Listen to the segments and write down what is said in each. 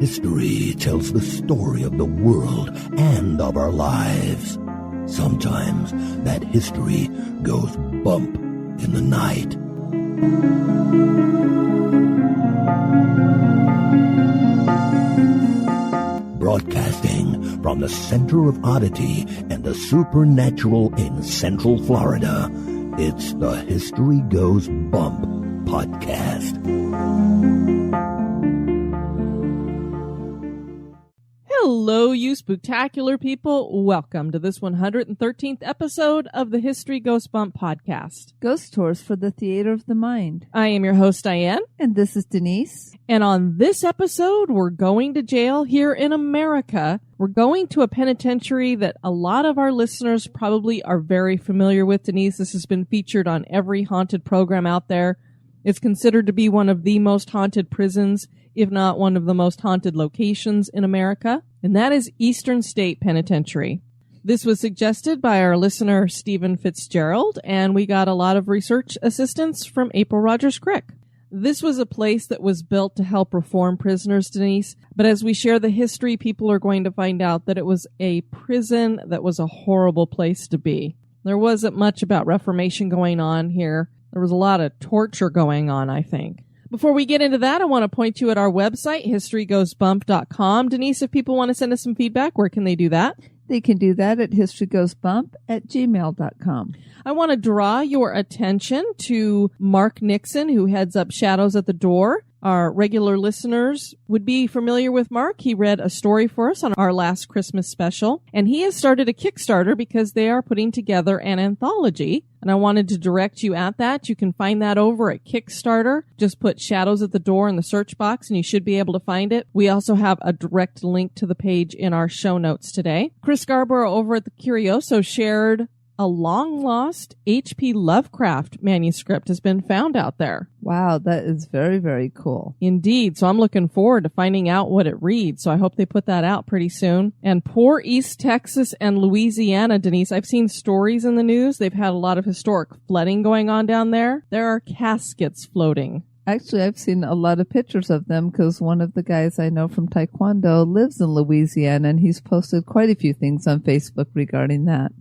History tells the story of the world and of our lives. Sometimes that history goes bump in the night. Broadcasting from the center of oddity and the supernatural in Central Florida, it's the History Goes Bump podcast. Hello, you spooktacular people. Welcome to this 113th episode of the History Goes Bump podcast. Ghost Tours for the Theater of the Mind. I am your host, Diane. And this is Denise. And on this episode, we're going to jail here in America. We're going to a penitentiary that a lot of our listeners probably are very familiar with. Denise, this has been featured on every haunted program out there. It's considered to be one of the most haunted prisons, if not one of the most haunted locations in America, and that is Eastern State Penitentiary. This was suggested by our listener, Steven Fitzgerald, and we got a lot of research assistance from April Rogers-Crick. This was a place that was built to help reform prisoners, Denise, but as we share the history, people are going to find out that it was a prison that was a horrible place to be. There wasn't much about reformation going on here. There was a lot of torture going on, I think. Before we get into that, I want to point you at our website, historygoesbump.com. Denise, if people want to send us some feedback, where can they do that? They can do that at historygoesbump@gmail.com. I want to draw your attention to Mark Nixon, who heads up Shadows at the Door. Our regular listeners would be familiar with Mark. He read a story for us on our last Christmas special, and he has started a Kickstarter because they are putting together an anthology, and I wanted to direct you at that. You can find that over at Kickstarter. Just put Shadows at the Door in the search box, and you should be able to find it. We also have a direct link to the page in our show notes today. Chris Scarborough over at the Curioso shared a long-lost H.P. Lovecraft manuscript has been found out there. Wow, that is very, very cool. Indeed. So I'm looking forward to finding out what it reads. So I hope they put that out pretty soon. And poor East Texas and Louisiana, Denise, I've seen stories in the news. They've had a lot of historic flooding going on down there. There are caskets floating. Actually, I've seen a lot of pictures of them because one of the guys I know from Taekwondo lives in Louisiana, and he's posted quite a few things on Facebook regarding that.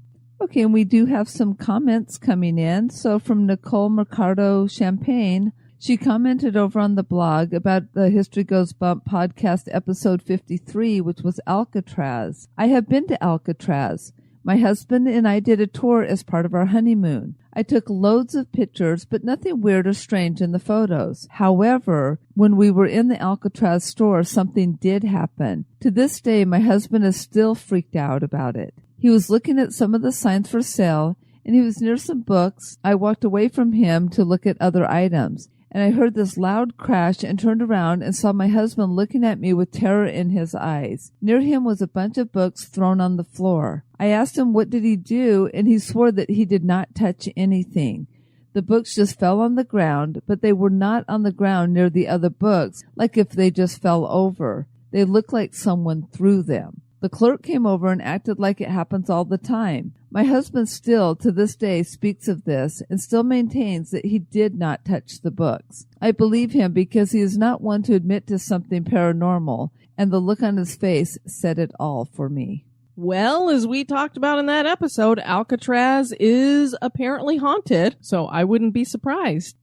Okay, and we do have some comments coming in. So from Nicole Mercado Champagne, she commented over on the blog about the History Goes Bump podcast episode 53, which was Alcatraz. I have been to Alcatraz. My husband and I did a tour as part of our honeymoon. I took loads of pictures, but nothing weird or strange in the photos. However, when we were in the Alcatraz store, something did happen. To this day, my husband is still freaked out about it. He was looking at some of the signs for sale, and he was near some books. I walked away from him to look at other items, and I heard this loud crash and turned around and saw my husband looking at me with terror in his eyes. Near him was a bunch of books thrown on the floor. I asked him what did he do, and he swore that he did not touch anything. The books just fell on the ground, but they were not on the ground near the other books, like if they just fell over. They looked like someone threw them. The clerk came over and acted like it happens all the time. My husband still, to this day, speaks of this and still maintains that he did not touch the books. I believe him because he is not one to admit to something paranormal, and the look on his face said it all for me. Well, as we talked about in that episode, Alcatraz is apparently haunted, so I wouldn't be surprised.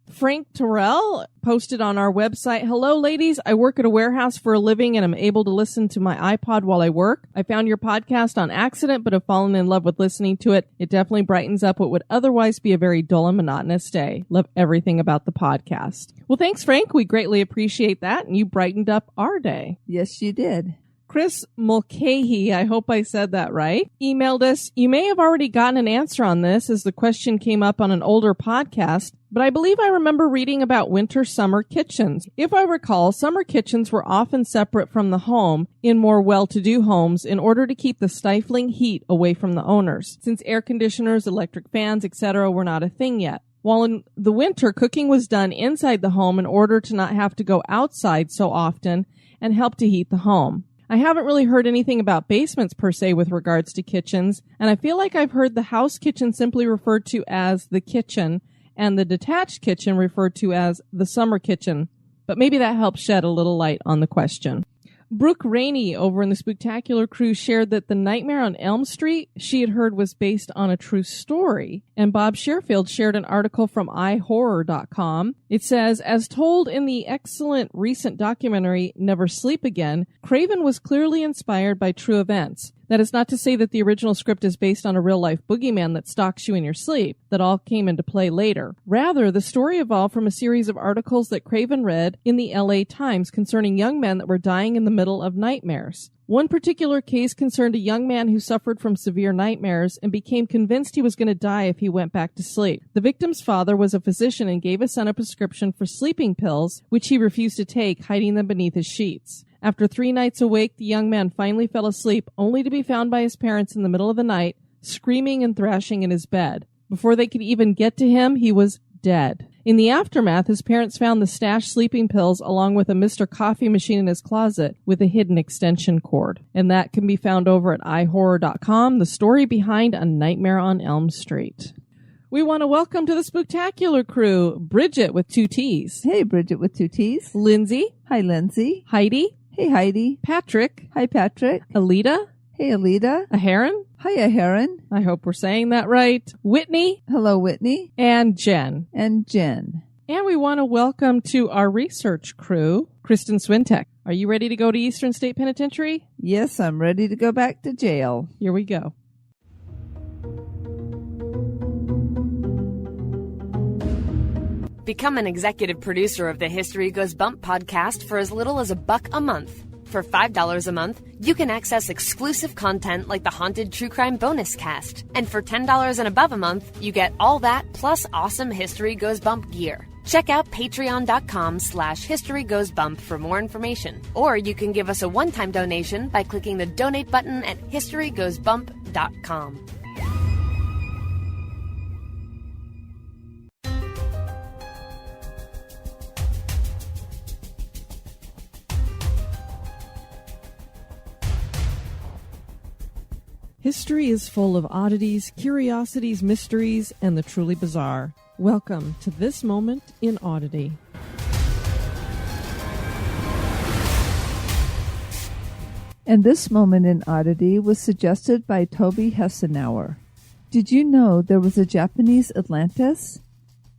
Frank Terrell posted on our website, "Hello, ladies. I work at a warehouse for a living and am able to listen to my iPod while I work. I found your podcast on accident, but have fallen in love with listening to it. It definitely brightens up what would otherwise be a very dull and monotonous day. Love everything about the podcast." Well, thanks, Frank. We greatly appreciate that, and you brightened up our day. Yes, you did. Chris Mulcahy, I hope I said that right, emailed us, "You may have already gotten an answer on this as the question came up on an older podcast, but I believe I remember reading about winter-summer kitchens. If I recall, summer kitchens were often separate from the home in more well-to-do homes in order to keep the stifling heat away from the owners, since air conditioners, electric fans, etc. were not a thing yet. While in the winter, cooking was done inside the home in order to not have to go outside so often and help to heat the home. I haven't really heard anything about basements per se with regards to kitchens, and I feel like I've heard the house kitchen simply referred to as the kitchen and the detached kitchen referred to as the summer kitchen, but maybe that helps shed a little light on the question. Brooke Rainey over in the Spooktacular Crew shared that the Nightmare on Elm Street she had heard was based on a true story. And Bob Sherfield shared an article from iHorror.com. It says, as told in the excellent recent documentary Never Sleep Again, Craven was clearly inspired by true events. That is not to say that the original script is based on a real-life boogeyman that stalks you in your sleep. That all came into play later. Rather, the story evolved from a series of articles that Craven read in the LA Times concerning young men that were dying in the middle of nightmares. One particular case concerned a young man who suffered from severe nightmares and became convinced he was going to die if he went back to sleep. The victim's father was a physician and gave his son a prescription for sleeping pills, which he refused to take, hiding them beneath his sheets. After 3 nights awake, the young man finally fell asleep, only to be found by his parents in the middle of the night, screaming and thrashing in his bed. Before they could even get to him, he was dead. In the aftermath, his parents found the stashed sleeping pills along with a Mr. Coffee machine in his closet with a hidden extension cord. And that can be found over at iHorror.com, the story behind A Nightmare on Elm Street. We want to welcome to the Spooktacular Crew, Bridget with 2 T's. Hey, Bridget with 2 T's. Lindsay. Hi, Lindsay. Heidi. Hey, Heidi. Patrick. Hi, Patrick. Alita. Hey, Alita. Aharon. Hi, Aharon. I hope we're saying that right. Whitney. Hello, Whitney. And Jen. And Jen. And we want to welcome to our research crew, Kristen Swintek. Are you ready to go to Eastern State Penitentiary? Yes, I'm ready to go back to jail. Here we go. Become an executive producer of the History Goes Bump podcast for as little as $1 a month. For $5 a month, you can access exclusive content like the Haunted True Crime Bonus Cast. And for $10 and above a month, you get all that plus awesome History Goes Bump gear. Check out patreon.com/historygoesbump for more information. Or you can give us a one-time donation by clicking the donate button at historygoesbump.com. History is full of oddities, curiosities, mysteries, and the truly bizarre. Welcome to this moment in Oddity. And this moment in Oddity was suggested by Toby Hessenauer. Did you know there was a Japanese Atlantis?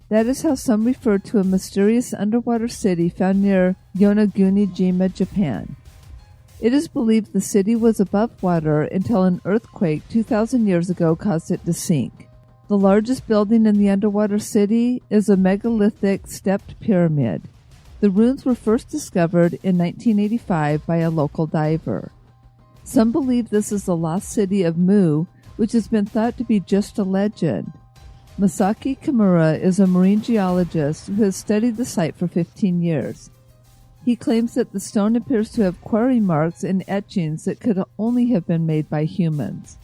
That is how some refer to a mysterious underwater city found near Yonaguni-jima, Japan. It is believed the city was above water until an earthquake 2,000 years ago caused it to sink. The largest building in the underwater city is a megalithic stepped pyramid. The ruins were first discovered in 1985 by a local diver. Some believe this is the lost city of Mu, which has been thought to be just a legend. Masaki Kimura is a marine geologist who has studied the site for 15 years. He claims that the stone appears to have quarry marks and etchings that could only have been made by humans.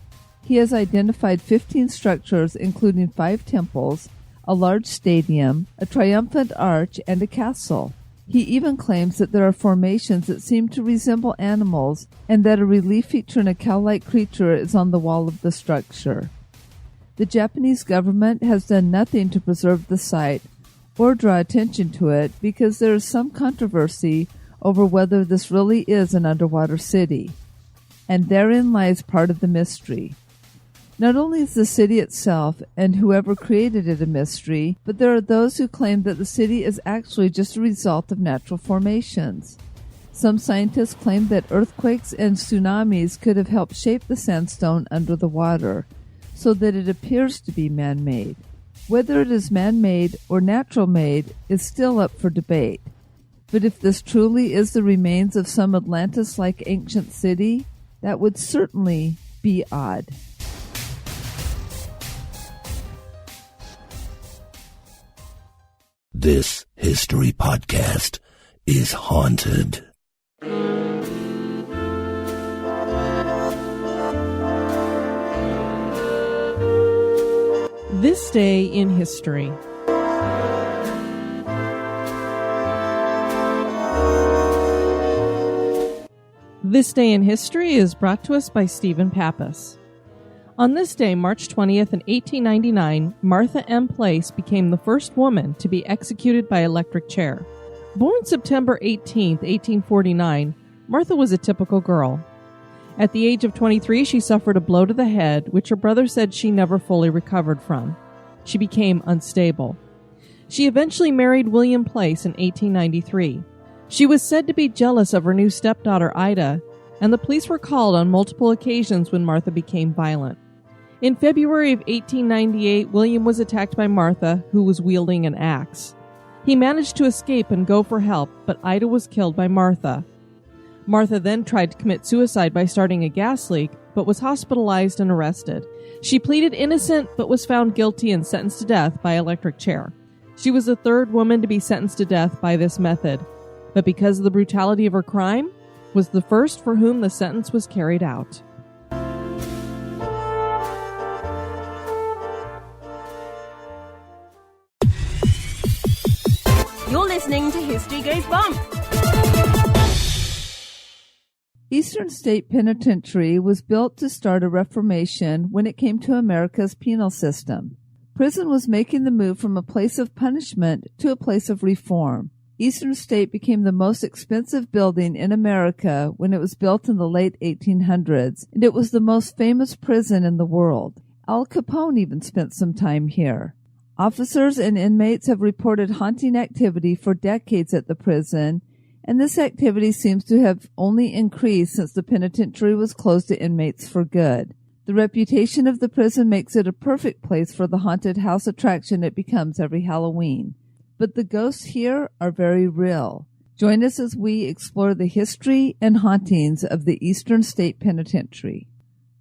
He has identified 15 structures, including 5 temples, a large stadium, a triumphant arch, and a castle. He even claims that there are formations that seem to resemble animals and that a relief featuring a cow-like creature is on the wall of the structure. The Japanese government has done nothing to preserve the site or draw attention to it because there is some controversy over whether this really is an underwater city. And therein lies part of the mystery. Not only is the city itself and whoever created it a mystery, but there are those who claim that the city is actually just a result of natural formations. Some scientists claim that earthquakes and tsunamis could have helped shape the sandstone under the water, so that it appears to be man-made. Whether it is man-made or natural-made is still up for debate. But if this truly is the remains of some Atlantis-like ancient city, that would certainly be odd. This history podcast is haunted. This day in history. This day in history is brought to us by Steven Pappas. On this day, March 20th in 1899, Martha M. Place became the first woman to be executed by electric chair. Born September 18th, 1849, Martha was a typical girl. At the age of 23, she suffered a blow to the head, which her brother said she never fully recovered from. She became unstable. She eventually married William Place in 1893. She was said to be jealous of her new stepdaughter, Ida, and the police were called on multiple occasions when Martha became violent. In February of 1898, William was attacked by Martha, who was wielding an axe. He managed to escape and go for help, but Ida was killed by Martha. Martha then tried to commit suicide by starting a gas leak, but was hospitalized and arrested. She pleaded innocent, but was found guilty and sentenced to death by electric chair. She was the third woman to be sentenced to death by this method, but because of the brutality of her crime, was the first for whom the sentence was carried out. You're listening to History Goes Bump. Eastern State Penitentiary was built to start a reformation when it came to America's penal system. Prison was making the move from a place of punishment to a place of reform. Eastern State became the most expensive building in America when it was built in the late 1800s, and it was the most famous prison in the world. Al Capone even spent some time here. Officers and inmates have reported haunting activity for decades at the prison, and this activity seems to have only increased since the penitentiary was closed to inmates for good. The reputation of the prison makes it a perfect place for the haunted house attraction it becomes every Halloween. But the ghosts here are very real. Join us as we explore the history and hauntings of the Eastern State Penitentiary.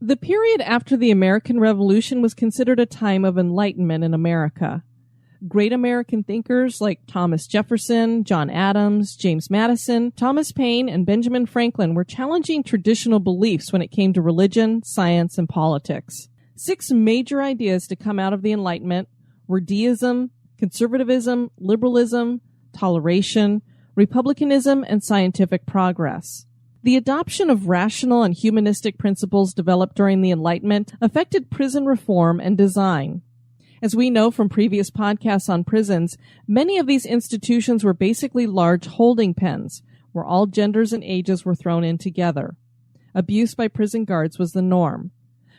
The period after the American Revolution was considered a time of enlightenment in America. Great American thinkers like Thomas Jefferson, John Adams, James Madison, Thomas Paine, and Benjamin Franklin were challenging traditional beliefs when it came to religion, science, and politics. 6 major ideas to come out of the Enlightenment were deism, conservatism, liberalism, toleration, republicanism, and scientific progress. The adoption of rational and humanistic principles developed during the Enlightenment affected prison reform and design. As we know from previous podcasts on prisons, many of these institutions were basically large holding pens, where all genders and ages were thrown in together. Abuse by prison guards was the norm.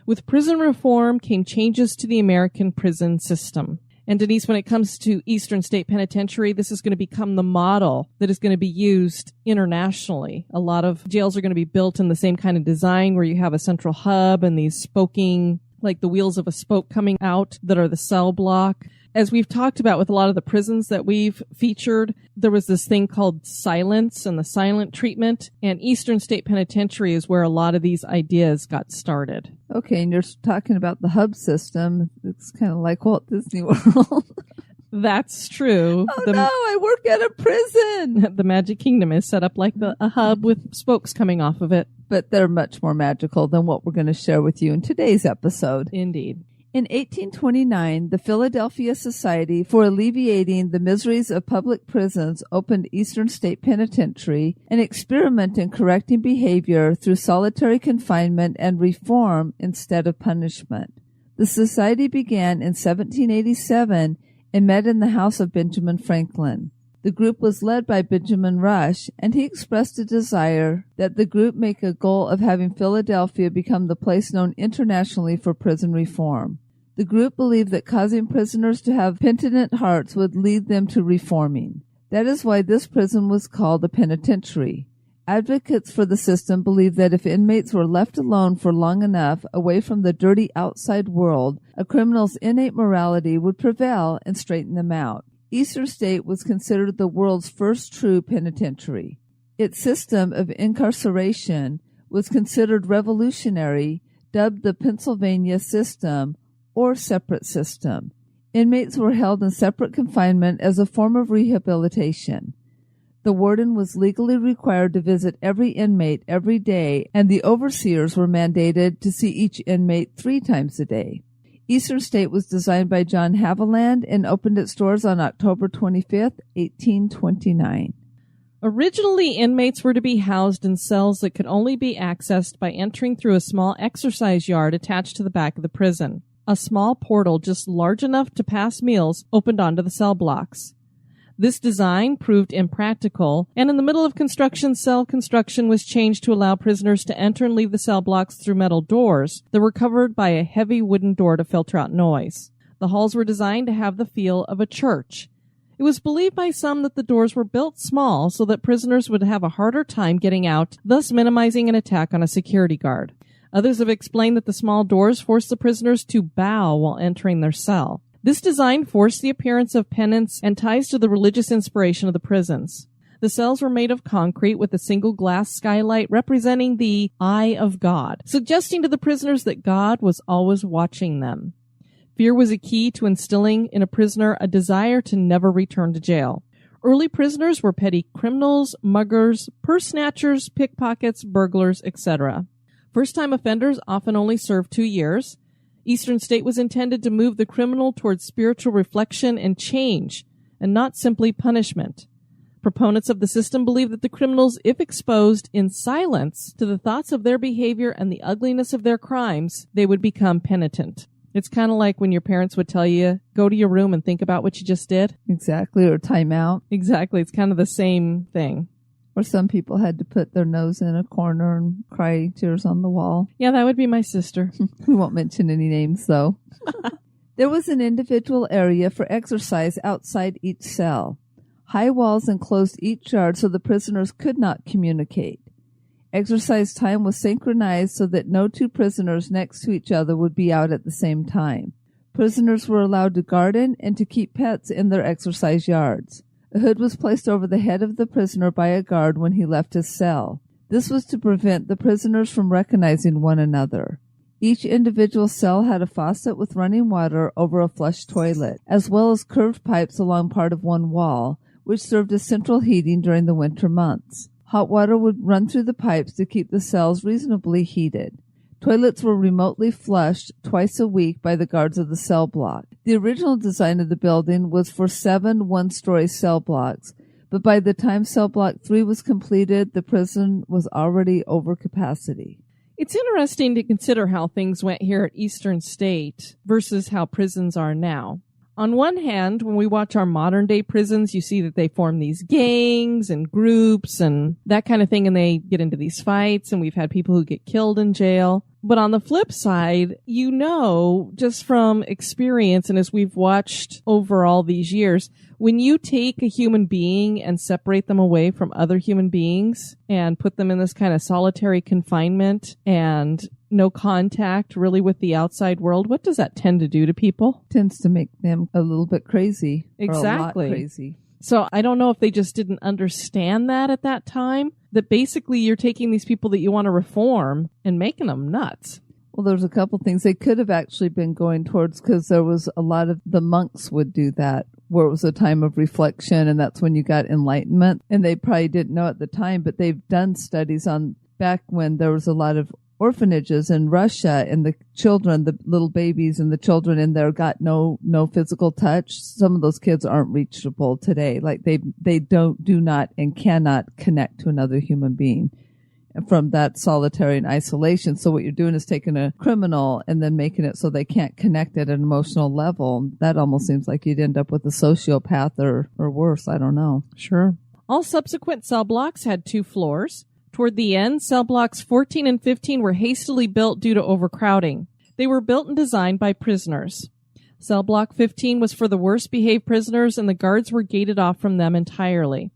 With prison reform came changes to the American prison system. And Denise, when it comes to Eastern State Penitentiary, this is going to become the model that is going to be used internationally. A lot of jails are going to be built in the same kind of design where you have a central hub and these spoking, like the wheels of a spoke coming out that are the cell block. As we've talked about with a lot of the prisons that we've featured, there was this thing called silence and the silent treatment, and Eastern State Penitentiary is where a lot of these ideas got started. Okay, and you're talking about the hub system. It's kind of like Walt Disney World. That's true. Oh, no, I work at a prison. The Magic Kingdom is set up like a hub with spokes coming off of it. But they're much more magical than what we're going to share with you in today's episode. Indeed. In 1829, the Philadelphia Society for Alleviating the Miseries of Public Prisons opened Eastern State Penitentiary, an experiment in correcting behavior through solitary confinement and reform instead of punishment. The society began in 1787 and met in the house of Benjamin Franklin. The group was led by Benjamin Rush, and he expressed a desire that the group make a goal of having Philadelphia become the place known internationally for prison reform. The group believed that causing prisoners to have penitent hearts would lead them to reforming. That is why this prison was called a penitentiary. Advocates for the system believed that if inmates were left alone for long enough away from the dirty outside world, a criminal's innate morality would prevail and straighten them out. Eastern State was considered the world's first true penitentiary. Its system of incarceration was considered revolutionary, dubbed the Pennsylvania system or separate system. Inmates were held in separate confinement as a form of rehabilitation. The warden was legally required to visit every inmate every day, and the overseers were mandated to see each inmate 3 times a day. Eastern State was designed by John Haviland and opened its doors on October 25, 1829. Originally, inmates were to be housed in cells that could only be accessed by entering through a small exercise yard attached to the back of the prison. A small portal just large enough to pass meals opened onto the cell blocks. This design proved impractical, and in the middle of construction, cell construction was changed to allow prisoners to enter and leave the cell blocks through metal doors that were covered by a heavy wooden door to filter out noise. The halls were designed to have the feel of a church. It was believed by some that the doors were built small so that prisoners would have a harder time getting out, thus minimizing an attack on a security guard. Others have explained that the small doors forced the prisoners to bow while entering their cell. This design forced the appearance of penance and ties to the religious inspiration of the prisons. The cells were made of concrete with a single glass skylight representing the eye of God, suggesting to the prisoners that God was always watching them. Fear was a key to instilling in a prisoner a desire to never return to jail. Early prisoners were petty criminals, muggers, purse snatchers, pickpockets, burglars, etc. First-time offenders often only served 2 years. Eastern State was intended to move the criminal towards spiritual reflection and change, and not simply punishment. Proponents of the system believe that the criminals, if exposed in silence to the thoughts of their behavior and the ugliness of their crimes, they would become penitent. It's kind of like when your parents would tell you, go to your room and think about what you just did. Exactly, or time out. Exactly, it's kind of the same thing. Or some people had to put their nose in a corner and cry tears on the wall. Yeah, that would be my sister. We won't mention any names, though. There was an individual area for exercise outside each cell. High walls enclosed each yard so the prisoners could not communicate. Exercise time was synchronized so that no two prisoners next to each other would be out at the same time. Prisoners were allowed to garden and to keep pets in their exercise yards. A hood was placed over the head of the prisoner by a guard when he left his cell. This was to prevent the prisoners from recognizing one another. Each individual cell had a faucet with running water over a flush toilet, as well as curved pipes along part of one wall, which served as central heating during the winter months. Hot water would run through the pipes to keep the cells reasonably heated. Toilets were remotely flushed twice a week by the guards of the cell block. The original design of the building was for 7 one-story cell blocks, but by the time cell block 3 was completed, the prison was already over capacity. It's interesting to consider how things went here at Eastern State versus how prisons are now. On one hand, when we watch our modern-day prisons, you see that they form these gangs and groups and that kind of thing, and they get into these fights, and we've had people who get killed in jail. But on the flip side, you know, just from experience and as we've watched over all these years, when you take a human being and separate them away from other human beings and put them in this kind of solitary confinement and no contact really with the outside world, what does that tend to do to people? Tends to make them a little bit crazy. Exactly. Or a lot crazy. So I don't know if they just didn't understand that at that time, that basically you're taking these people that you want to reform and making them nuts. Well, there's a couple things they could have actually been going towards, because there was a lot of the monks would do that, where it was a time of reflection, and that's when you got enlightenment. And they probably didn't know at the time, but they've done studies on back when there was a lot of orphanages in Russia, and the children, the little babies and the children in there got no physical touch. Some of those kids aren't reachable today. Like they do not and cannot connect to another human being from that solitary and isolation. So what you're doing is taking a criminal and then making it so they can't connect at an emotional level. That almost seems like you'd end up with a sociopath or worse. I don't know. Sure. All subsequent cell blocks had 2 floors. Toward the end, cell blocks 14 and 15 were hastily built due to overcrowding. They were built and designed by prisoners. Cell block 15 was for the worst behaved prisoners, and the guards were gated off from them entirely.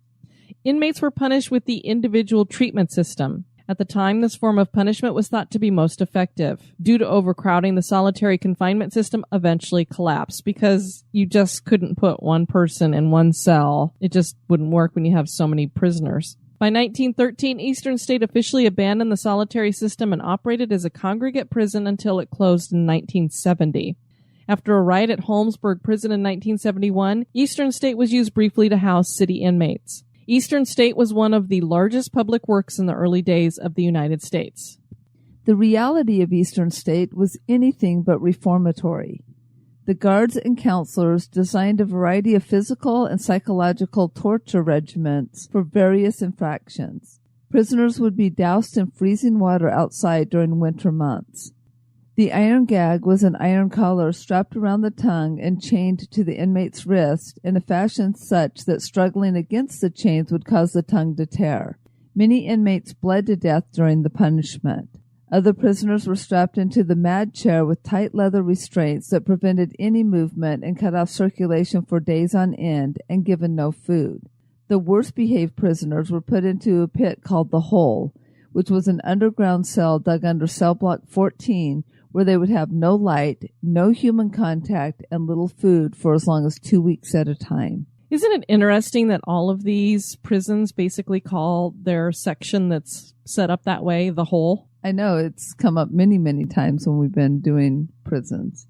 Inmates were punished with the individual treatment system. At the time, this form of punishment was thought to be most effective. Due to overcrowding, the solitary confinement system eventually collapsed because you just couldn't put one person in one cell. It just wouldn't work when you have so many prisoners. By 1913, Eastern State officially abandoned the solitary system and operated as a congregate prison until it closed in 1970. After a riot at Holmesburg Prison in 1971, Eastern State was used briefly to house city inmates. Eastern State was one of the largest public works in the early days of the United States. The reality of Eastern State was anything but reformatory. The guards and counselors designed a variety of physical and psychological torture regimens for various infractions. Prisoners would be doused in freezing water outside during winter months. The iron gag was an iron collar strapped around the tongue and chained to the inmate's wrist in a fashion such that struggling against the chains would cause the tongue to tear. Many inmates bled to death during the punishment. Other prisoners were strapped into the mad chair with tight leather restraints that prevented any movement and cut off circulation for days on end and given no food. The worst behaved prisoners were put into a pit called the Hole, which was an underground cell dug under cell block 14, where they would have no light, no human contact, and little food for as long as 2 weeks at a time. Isn't it interesting that all of these prisons basically call their section that's set up that way the Hole? I know, it's come up many, many times when we've been doing prisons.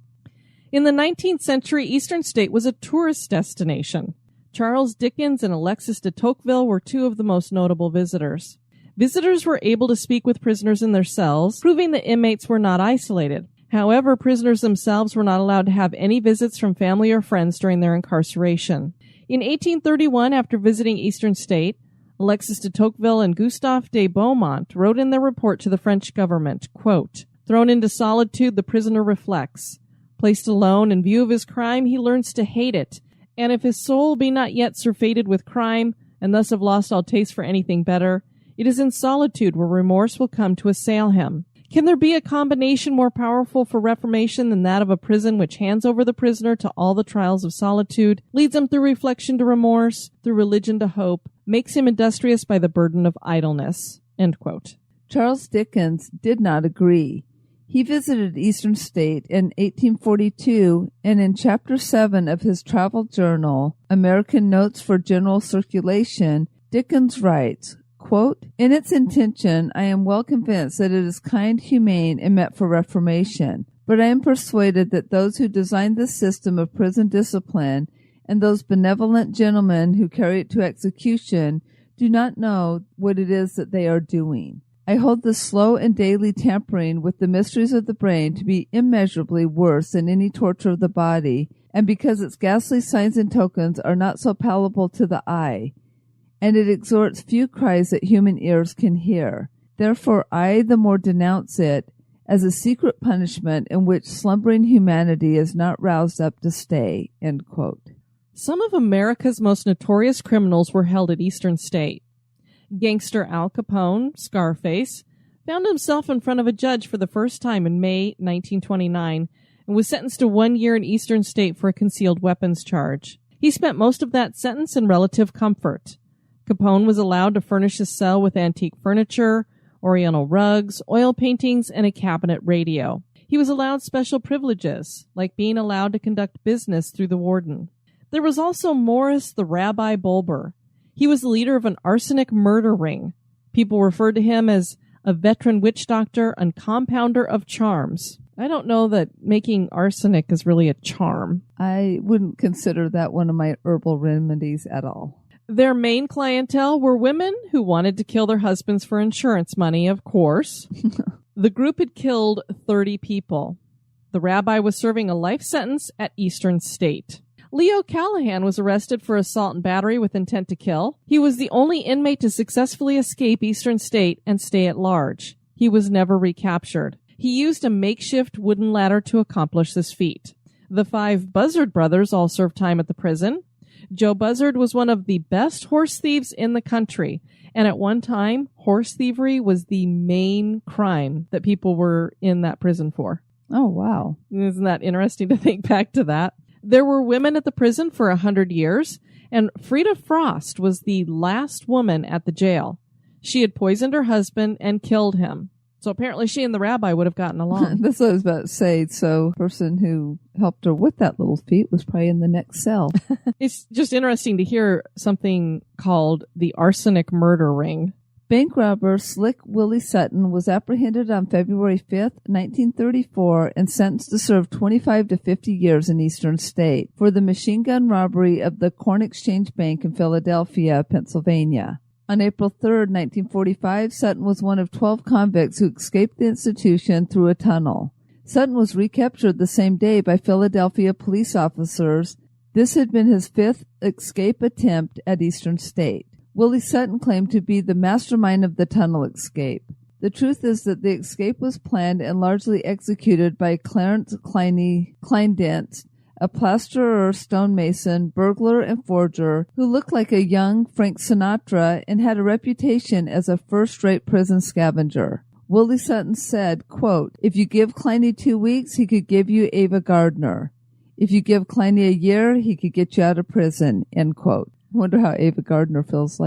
In the 19th century, Eastern State was a tourist destination. Charles Dickens and Alexis de Tocqueville were two of the most notable visitors. Visitors were able to speak with prisoners in their cells, proving that inmates were not isolated. However, prisoners themselves were not allowed to have any visits from family or friends during their incarceration. In 1831, after visiting Eastern State, Alexis de Tocqueville and Gustave de Beaumont wrote in their report to the French government, quote, "Thrown into solitude, the prisoner reflects. Placed alone in view of his crime, he learns to hate it. And if his soul be not yet surfeited with crime, and thus have lost all taste for anything better, it is in solitude where remorse will come to assail him. Can there be a combination more powerful for reformation than that of a prison which hands over the prisoner to all the trials of solitude, leads him through reflection to remorse, through religion to hope, makes him industrious by the burden of idleness?" End quote. Charles Dickens did not agree. He visited Eastern State in 1842, and in Chapter 7 of his travel journal, American Notes for General Circulation, Dickens writes, quote, "In its intention, I am well convinced that it is kind, humane, and meant for reformation. But I am persuaded that those who designed this system of prison discipline and those benevolent gentlemen who carry it to execution do not know what it is that they are doing. I hold the slow and daily tampering with the mysteries of the brain to be immeasurably worse than any torture of the body, and because its ghastly signs and tokens are not so palatable to the eye, and it extorts few cries that human ears can hear. Therefore I the more denounce it as a secret punishment in which slumbering humanity is not roused up to stay." End quote. Some of America's most notorious criminals were held at Eastern State. Gangster Al Capone, Scarface, found himself in front of a judge for the first time in May 1929 and was sentenced to 1 year in Eastern State for a concealed weapons charge. He spent most of that sentence in relative comfort. Capone was allowed to furnish his cell with antique furniture, oriental rugs, oil paintings, and a cabinet radio. He was allowed special privileges, like being allowed to conduct business through the warden. There was also Morris the Rabbi Bulber. He was the leader of an arsenic murder ring. People referred to him as a veteran witch doctor and compounder of charms. I don't know that making arsenic is really a charm. I wouldn't consider that one of my herbal remedies at all. Their main clientele were women who wanted to kill their husbands for insurance money, of course. The group had killed 30 people. The rabbi was serving a life sentence at Eastern State. Leo Callahan was arrested for assault and battery with intent to kill. He was the only inmate to successfully escape Eastern State and stay at large. He was never recaptured. He used a makeshift wooden ladder to accomplish this feat. The 5 Buzzard brothers all served time at the prison. Joe Buzzard was one of the best horse thieves in the country, and at one time, horse thievery was the main crime that people were in that prison for. Oh, wow. Isn't that interesting to think back to that? There were women at the prison for 100 years, and Frida Frost was the last woman at the jail. She had poisoned her husband and killed him. So apparently she and the rabbi would have gotten along. That's what I was about to say. So the person who helped her with that little feat was probably in the next cell. It's just interesting to hear something called the arsenic murder ring. Bank robber Slick Willie Sutton was apprehended on February 5th, 1934, and sentenced to serve 25 to 50 years in Eastern State for the machine gun robbery of the Corn Exchange Bank in Philadelphia, Pennsylvania. On April 3rd, 1945, Sutton was one of 12 convicts who escaped the institution through a tunnel. Sutton was recaptured the same day by Philadelphia police officers. This had been his 5th escape attempt at Eastern State. Willie Sutton claimed to be the mastermind of the tunnel escape. The truth is that the escape was planned and largely executed by Clarence Kleindent, a plasterer, stonemason, burglar, and forger who looked like a young Frank Sinatra and had a reputation as a first-rate prison scavenger. Willie Sutton said, quote, "If you give Kleiny 2 weeks, he could give you Ava Gardner. If you give Kleiny a year, he could get you out of prison," end quote. I wonder how Ava Gardner feels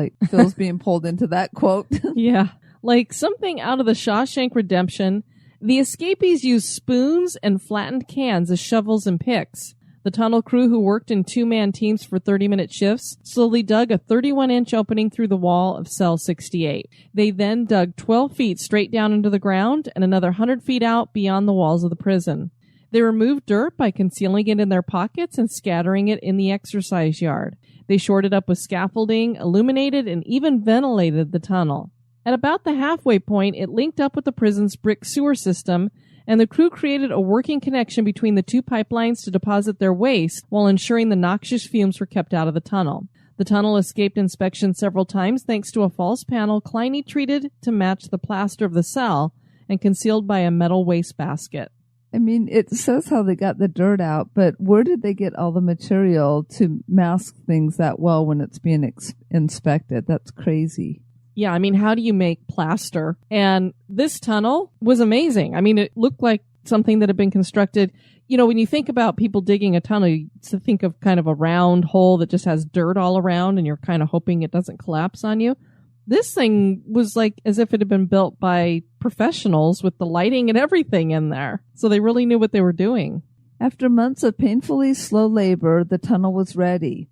being pulled into that quote. Yeah. Like something out of the Shawshank Redemption, the escapees used spoons and flattened cans as shovels and picks. The tunnel crew, who worked in two-man teams for 30-minute shifts, slowly dug a 31-inch opening through the wall of cell 68. They then dug 12 feet straight down into the ground and another 100 feet out beyond the walls of the prison. They removed dirt by concealing it in their pockets and scattering it in the exercise yard. They shored it up with scaffolding, illuminated, and even ventilated the tunnel. At about the halfway point, it linked up with the prison's brick sewer system, and the crew created a working connection between the two pipelines to deposit their waste while ensuring the noxious fumes were kept out of the tunnel. The tunnel escaped inspection several times thanks to a false panel Kleiny treated to match the plaster of the cell and concealed by a metal wastebasket. I mean, it says how they got the dirt out, but where did they get all the material to mask things that well when it's being inspected? That's crazy. Yeah, I mean, how do you make plaster? And this tunnel was amazing. I mean, it looked like something that had been constructed. You know, when you think about people digging a tunnel, you think of kind of a round hole that just has dirt all around and you're kind of hoping it doesn't collapse on you. This thing was like as if it had been built by professionals with the lighting and everything in there. So they really knew what they were doing. After months of painfully slow labor, the tunnel was ready.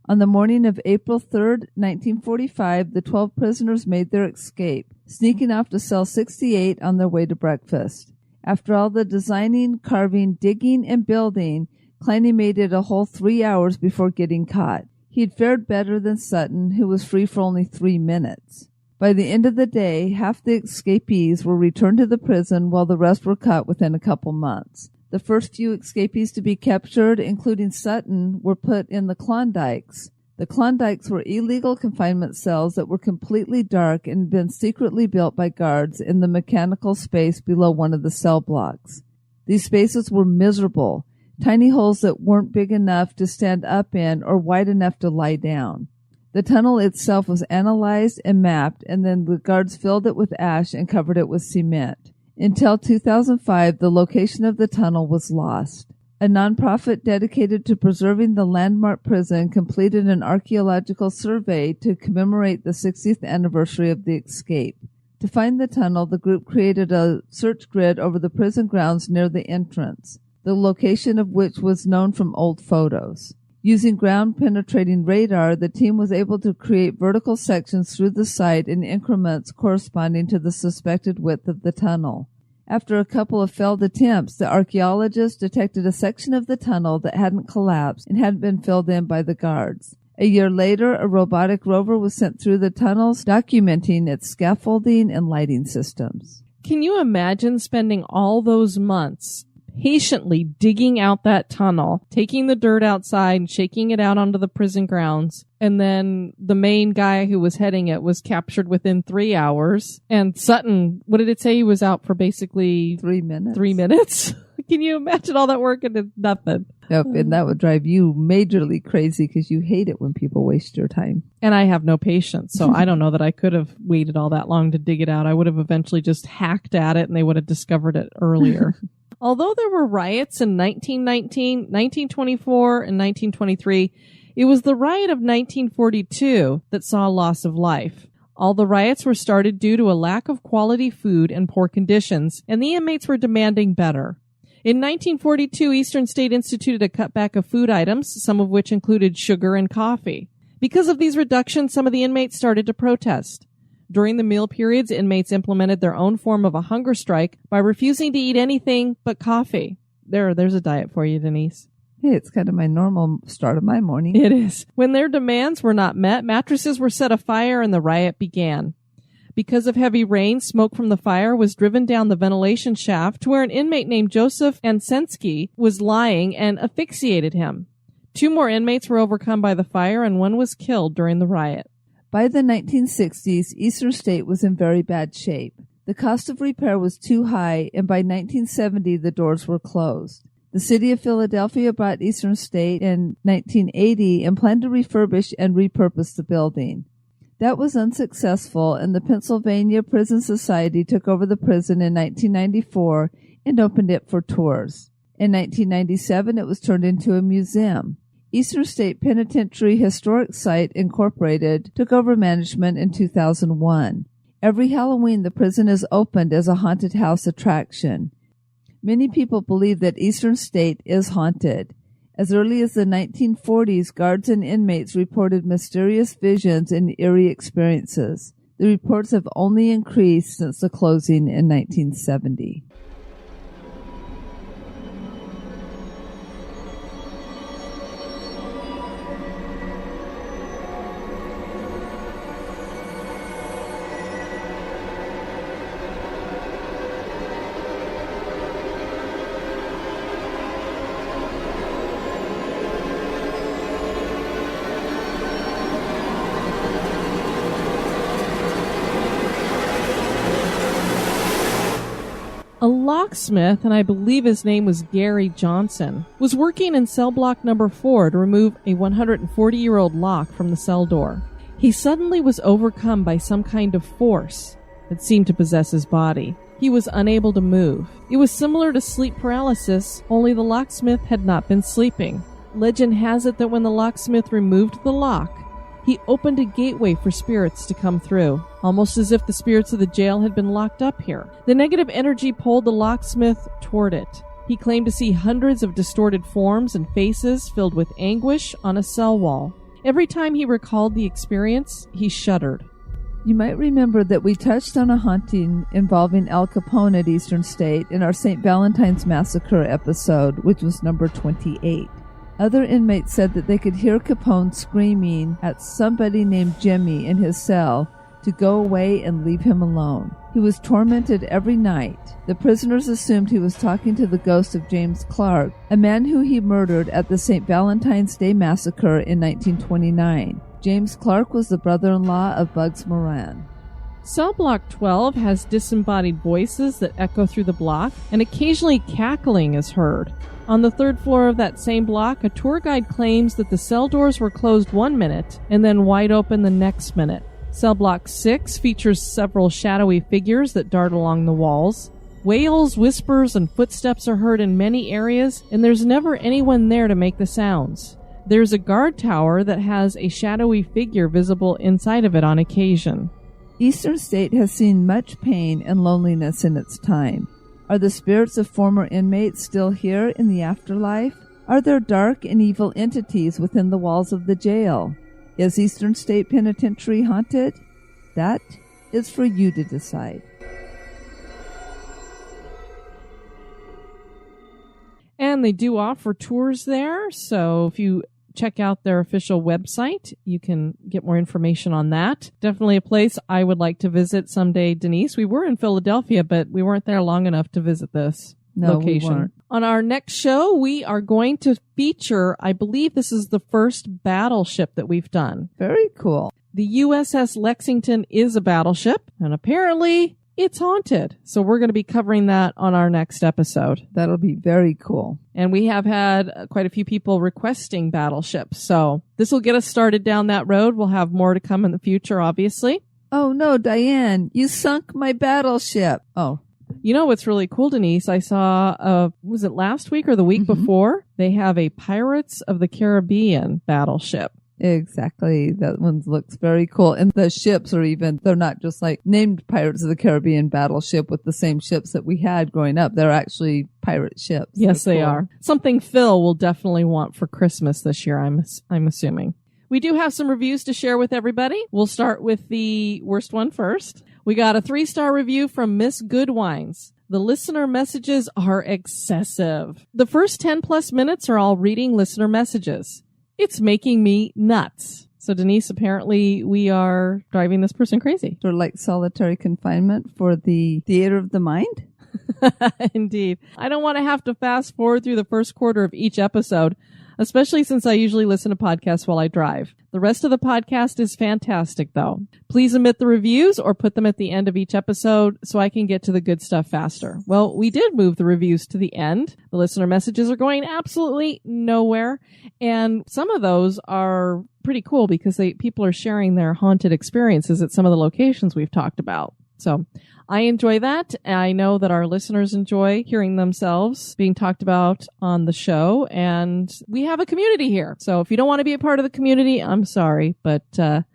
On the morning of April 3rd, 1945, the 12 prisoners made their escape, sneaking off to cell 68 on their way to breakfast. After all the designing, carving, digging, and building, Kleiny made it a whole 3 hours before getting caught. He had fared better than Sutton, who was free for only 3 minutes. By the end of the day, half the escapees were returned to the prison while the rest were caught within a couple months. The first few escapees to be captured, including Sutton, were put in the Klondikes. The Klondikes were illegal confinement cells that were completely dark and had been secretly built by guards in the mechanical space below one of the cell blocks. These spaces were miserable, tiny holes that weren't big enough to stand up in or wide enough to lie down. The tunnel itself was analyzed and mapped, and then the guards filled it with ash and covered it with cement. Until 2005, the location of the tunnel was lost. A nonprofit dedicated to preserving the landmark prison completed an archaeological survey to commemorate the 60th anniversary of the escape. To find the tunnel, the group created a search grid over the prison grounds near the entrance, the location of which was known from old photos. Using ground-penetrating radar, the team was able to create vertical sections through the site in increments corresponding to the suspected width of the tunnel. After a couple of failed attempts, the archaeologists detected a section of the tunnel that hadn't collapsed and hadn't been filled in by the guards. A year later, a robotic rover was sent through the tunnels, documenting its scaffolding and lighting systems. Can you imagine spending all those months patiently digging out that tunnel, taking the dirt outside and shaking it out onto the prison grounds, and then the main guy who was heading it was captured within 3 hours, and Sutton, what did it say? He was out for basically 3 minutes. 3 minutes? Can you imagine all that work and it's nothing? Nope, and that would drive you majorly crazy because you hate it when people waste your time. And I have no patience, so I don't know that I could have waited all that long to dig it out. I would have eventually just hacked at it and they would have discovered it earlier. Although there were riots in 1919, 1924, and 1923, it was the riot of 1942 that saw a loss of life. All the riots were started due to a lack of quality food and poor conditions, and the inmates were demanding better. In 1942, Eastern State instituted a cutback of food items, some of which included sugar and coffee. Because of these reductions, some of the inmates started to protest. During the meal periods, inmates implemented their own form of a hunger strike by refusing to eat anything but coffee. There's a diet for you, Denise. Hey, it's kind of my normal start of my morning. It is. When their demands were not met, mattresses were set afire and the riot began. Because of heavy rain, smoke from the fire was driven down the ventilation shaft to where an inmate named Joseph Ansensky was lying and asphyxiated him. 2 more inmates were overcome by the fire and 1 was killed during the riot. By the 1960s, Eastern State was in very bad shape. The cost of repair was too high, and by 1970 the doors were closed. The city of Philadelphia bought Eastern State in 1980 and planned to refurbish and repurpose the building. That was unsuccessful, and the Pennsylvania Prison Society took over the prison in 1994 and opened it for tours. In 1997, it was turned into a museum. Eastern State Penitentiary Historic Site Incorporated took over management in 2001. Every Halloween, the prison is opened as a haunted house attraction. Many people believe that Eastern State is haunted. As early as the 1940s, guards and inmates reported mysterious visions and eerie experiences. The reports have only increased since the closing in 1970. A locksmith, and I believe his name was Gary Johnson, was working in cell block number 4 to remove a 140-year-old lock from the cell door. He suddenly was overcome by some kind of force that seemed to possess his body. He was unable to move. It was similar to sleep paralysis, only the locksmith had not been sleeping. Legend has it that when the locksmith removed the lock, he opened a gateway for spirits to come through, almost as if the spirits of the jail had been locked up here. The negative energy pulled the locksmith toward it. He claimed to see hundreds of distorted forms and faces filled with anguish on a cell wall. Every time he recalled the experience, he shuddered. You might remember that we touched on a haunting involving Al Capone at Eastern State in our St. Valentine's Massacre episode, which was number 28. Other inmates said that they could hear Capone screaming at somebody named Jimmy in his cell to go away and leave him alone. He was tormented every night. The prisoners assumed he was talking to the ghost of James Clark, a man who he murdered at the St. Valentine's Day Massacre in 1929. James Clark was the brother-in-law of Bugs Moran. Cell Block 12 has disembodied voices that echo through the block, and occasionally cackling is heard. On the 3rd floor of that same block, a tour guide claims that the cell doors were closed 1 minute and then wide open the next minute. Cell Block 6 features several shadowy figures that dart along the walls. Wails, whispers, and footsteps are heard in many areas, and there's never anyone there to make the sounds. There's a guard tower that has a shadowy figure visible inside of it on occasion. Eastern State has seen much pain and loneliness in its time. Are the spirits of former inmates still here in the afterlife? Are there dark and evil entities within the walls of the jail? Is Eastern State Penitentiary haunted? That is for you to decide. And they do offer tours there, so if you check out their official website, you can get more information on that. Definitely a place I would like to visit someday, Denise. We were in Philadelphia, but we weren't there long enough to visit this location. We weren't. On our next show, we are going to feature, I believe this is the first battleship that we've done. Very cool. The USS Lexington is a battleship, and apparently it's haunted. So we're going to be covering that on our next episode. That'll be very cool. And we have had quite a few people requesting battleships. So this will get us started down that road. We'll have more to come in the future, obviously. Oh, no, Diane, you sunk my battleship. Oh. You know what's really cool, Denise? I saw, was it last week or the week before? They have a Pirates of the Caribbean battleship. Exactly. That one looks very cool. And the ships are even, they're not just like named Pirates of the Caribbean battleship with the same ships that we had growing up. They're actually pirate ships. Yes, they are. Something Phil will definitely want for Christmas this year, I'm assuming. We do have some reviews to share with everybody. We'll start with the worst one first. We got a 3-star review from Miss Goodwines. The listener messages are excessive. The first 10 plus minutes are all reading listener messages. It's making me nuts. So Denise, apparently we are driving this person crazy. Sort of like solitary confinement for the theater of the mind? Indeed. I don't want to have to fast forward through the first quarter of each episode. especially since I usually listen to podcasts while I drive. The rest of the podcast is fantastic, though. Please omit the reviews or put them at the end of each episode so I can get to the good stuff faster. Well, we did move the reviews to the end. The listener messages are going absolutely nowhere, and some of those are pretty cool because people are sharing their haunted experiences at some of the locations we've talked about. So I enjoy that. I know that our listeners enjoy hearing themselves being talked about on the show, and we have a community here. So if you don't want to be a part of the community, I'm sorry, but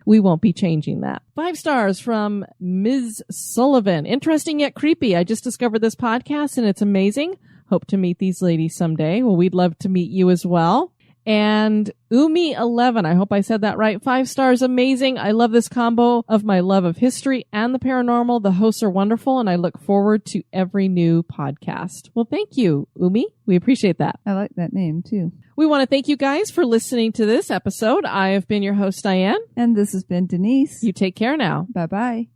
we won't be changing that. 5 stars from Ms. Sullivan. Interesting yet creepy. I just discovered this podcast and it's amazing. Hope to meet these ladies someday. Well, we'd love to meet you as well. And Umi11, I hope I said that right. 5 stars, amazing. I love this combo of my love of history and the paranormal. The hosts are wonderful, and I look forward to every new podcast. Well, thank you, Umi. We appreciate that. I like that name, too. We want to thank you guys for listening to this episode. I have been your host, Diane. And this has been Denise. You take care now. Bye-bye.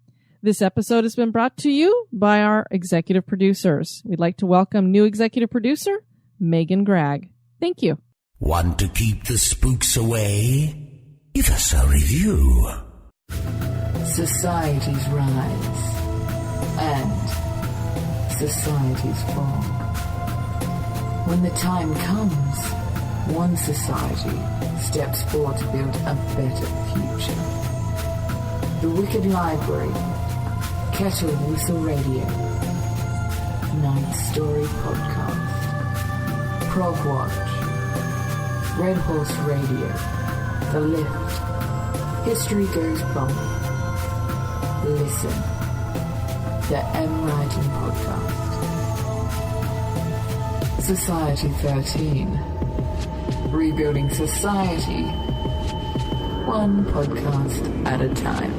This episode has been brought to you by our executive producers. We'd like to welcome new executive producer, Megan Gregg. Thank you. Want to keep the spooks away? Give us a review. Societies rise and societies fall. When the time comes, one society steps forward to build a better future. The Wicked Library, Kettle Whistle Radio, Night Story Podcast, Prog Watch, Red Horse Radio, The Lift, History Goes Bump, Listen, The M Writing Podcast, Society 13, Rebuilding Society, one podcast at a time.